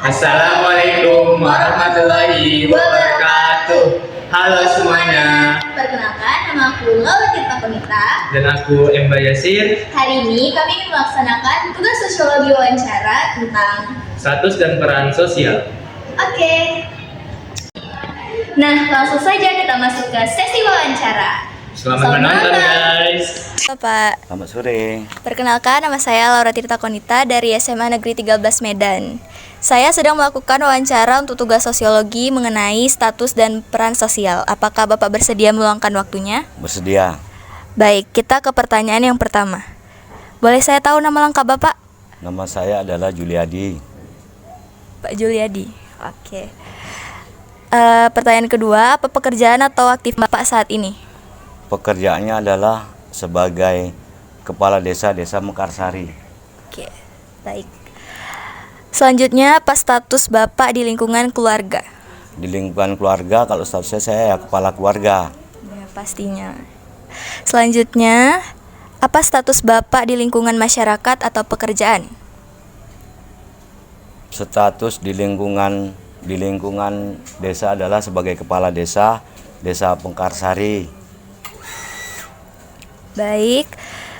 Assalamualaikum warahmatullahi wabarakatuh. Halo semuanya. Perkenalkan, nama aku Laura Tirta Konita. Dan aku Emba Yasir. Hari ini kami ingin melaksanakan tugas sosiologi wawancara tentang Status dan peran sosial. Oke. Nah, langsung saja kita masuk ke sesi wawancara. Selamat menonton guys. Bapak, Selamat sore. perkenalkan nama saya Laura Tirta Konita dari SMA Negeri 13 Medan. Saya sedang melakukan wawancara untuk tugas sosiologi mengenai status dan peran sosial. Apakah Bapak bersedia meluangkan waktunya? Bersedia. Baik, kita ke pertanyaan yang pertama. Boleh saya tahu nama lengkap Bapak? Nama saya adalah Juliadi. Pak Juliadi. Oke. Pertanyaan kedua, apa pekerjaan atau aktif Bapak saat ini? Pekerjaannya adalah sebagai Kepala Desa Mekarsari. Oke, baik. Selanjutnya, apa status Bapak di lingkungan keluarga? Di lingkungan keluarga, kalau statusnya saya ya kepala keluarga. Ya, pastinya. Selanjutnya, apa status Bapak di lingkungan masyarakat atau pekerjaan? Status di lingkungan desa adalah sebagai kepala Desa Mekarsari. Baik.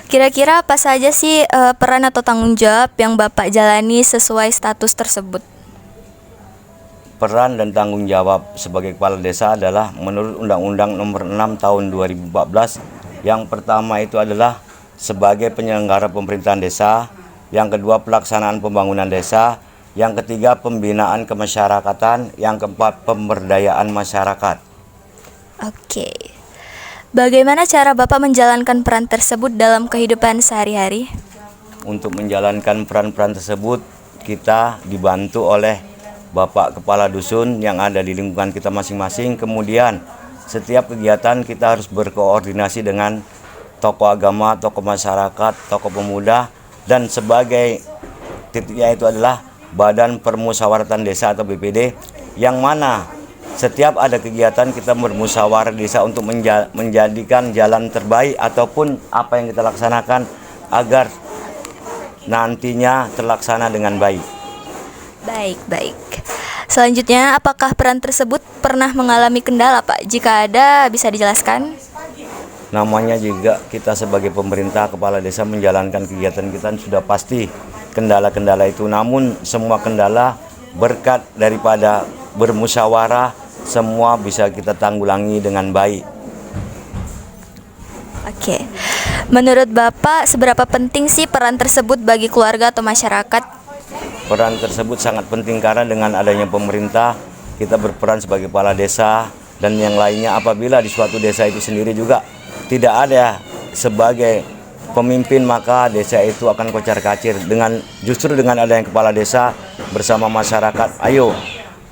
Kira-kira apa saja sih peran atau tanggung jawab yang Bapak jalani sesuai status tersebut? Peran dan tanggung jawab sebagai kepala desa adalah menurut Undang-Undang Nomor 6 Tahun 2014. Yang pertama itu adalah sebagai penyelenggara pemerintahan desa, yang kedua pelaksanaan pembangunan desa, yang ketiga pembinaan kemasyarakatan, yang keempat pemberdayaan masyarakat. Oke. Bagaimana cara Bapak menjalankan peran tersebut dalam kehidupan sehari-hari? Untuk menjalankan peran-peran tersebut, kita dibantu oleh Bapak Kepala Dusun yang ada di lingkungan kita masing-masing. Kemudian setiap kegiatan kita harus berkoordinasi dengan tokoh agama, tokoh masyarakat, tokoh pemuda, dan sebagai titiknya itu adalah Badan Permusyawaratan Desa atau BPD, yang mana setiap ada kegiatan kita bermusyawarah desa untuk menjadikan jalan terbaik ataupun apa yang kita laksanakan agar nantinya terlaksana dengan baik. Baik. Selanjutnya, apakah peran tersebut pernah mengalami kendala, Pak? Jika ada, bisa dijelaskan? Namanya juga kita sebagai pemerintah kepala desa menjalankan kegiatan kita sudah pasti kendala-kendala itu. Namun semua kendala berkat daripada bermusyawarah semua bisa kita tanggulangi dengan baik. Oke. Menurut Bapak, seberapa penting sih peran tersebut bagi keluarga atau masyarakat? Peran tersebut sangat penting karena dengan adanya pemerintah kita berperan sebagai kepala desa dan yang lainnya. Apabila di suatu desa itu sendiri juga tidak ada sebagai pemimpin, maka desa itu akan kocar-kacir. Justru dengan adanya kepala desa bersama masyarakat, ayo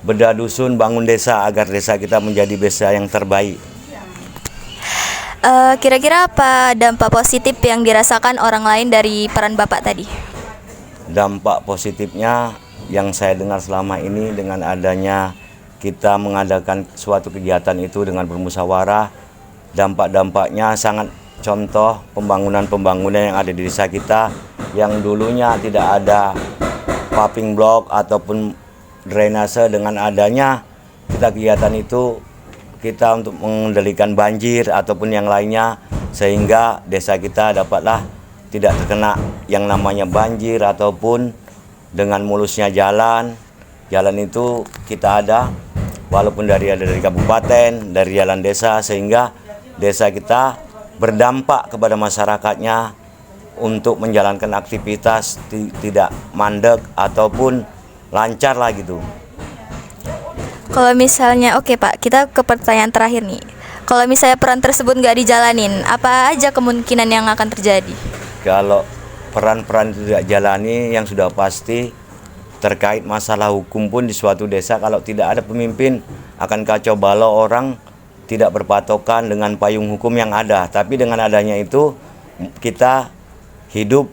bedah dusun bangun desa agar desa kita menjadi desa yang terbaik. Kira-kira apa dampak positif yang dirasakan orang lain dari peran Bapak tadi? Dampak positifnya yang saya dengar selama ini dengan adanya kita mengadakan suatu kegiatan itu dengan bermusyawarah, dampak-dampaknya sangat. Contoh pembangunan yang ada di desa kita yang dulunya tidak ada paving block ataupun drainase, dengan adanya kegiatan itu kita untuk mengendalikan banjir ataupun yang lainnya sehingga desa kita dapatlah tidak terkena yang namanya banjir ataupun dengan mulusnya jalan itu kita ada walaupun dari kabupaten, dari jalan desa, sehingga desa kita berdampak kepada masyarakatnya untuk menjalankan aktivitas tidak mandek ataupun lancar lah gitu. Kalau misalnya, oke Pak, kita ke pertanyaan terakhir nih. Kalau misalnya peran tersebut nggak dijalanin, apa aja kemungkinan yang akan terjadi? Kalau peran-peran tidak jalani, yang sudah pasti terkait masalah hukum pun di suatu desa kalau tidak ada pemimpin akan kacau balau, orang tidak berpatokan dengan payung hukum yang ada. Tapi dengan adanya itu kita hidup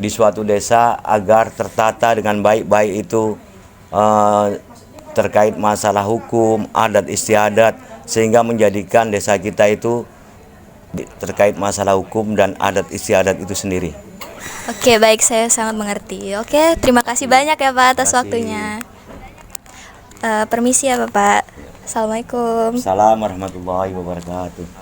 di suatu desa agar tertata dengan baik-baik itu terkait masalah hukum, adat istiadat, sehingga menjadikan desa kita itu terkait masalah hukum dan adat istiadat itu sendiri. Oke, baik, saya sangat mengerti. Oke, terima kasih banyak ya Pak atas waktunya. Permisi ya Bapak. Assalamualaikum. Assalamualaikum warahmatullahi wabarakatuh.